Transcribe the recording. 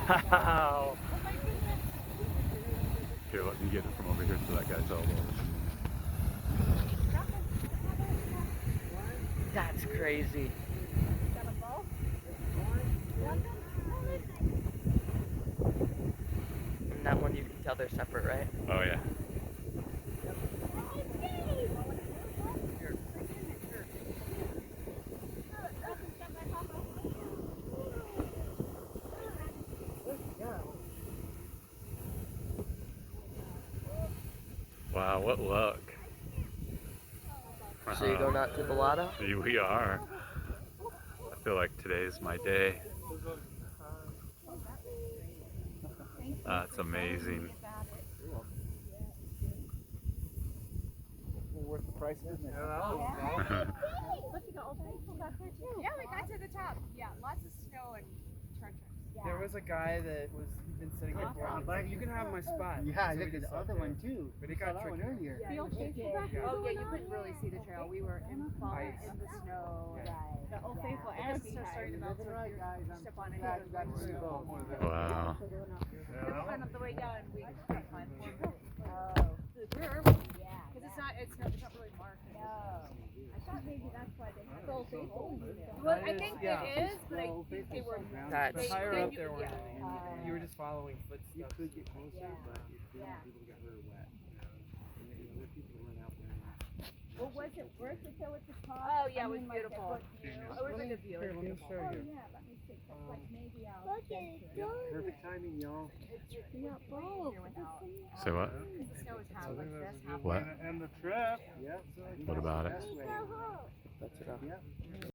Wow. Here, let me get it from over here so that guy's elbow. That's crazy. And that one you can tell they're separate, right? Oh yeah. Wow, what luck. So you going out to the lotto? We are. I feel like today's my day. That's amazing. Worth the price, isn't it? Yeah, we got to the top. Yeah, lots of snow and treacherous. There was a guy that was been sitting here for a while. You can have my spot. Yeah, So look we at the just other sat one there. too. But it Saw got that one tricky. earlier. Oh yeah, you couldn't really see the trail. We were in the snow. The Old Faithful The and snow started to melt, so if you step on it, Glad you got to see both. Wow. on the way down, we couldn't find it. Where are we? Because it's not really marked. I thought maybe that's why they had Old Faithful. Well, I think it is, but I think they were. That's The higher up there, yeah. you were just following footsteps. You could get closer, but if people get really wet. And there people run out there. Well, was it worth it though at the top? Oh yeah, it was Like, beautiful. the good view? It was a good view. Here, let me show Oh you. yeah, let me see. 'Cause, like maybe I'll venture it. Perfect timing, y'all. Yeah, both. Say what? The snow was half like this, half What? And the trip. Yeah. What about it? Best way. That's it. Yeah.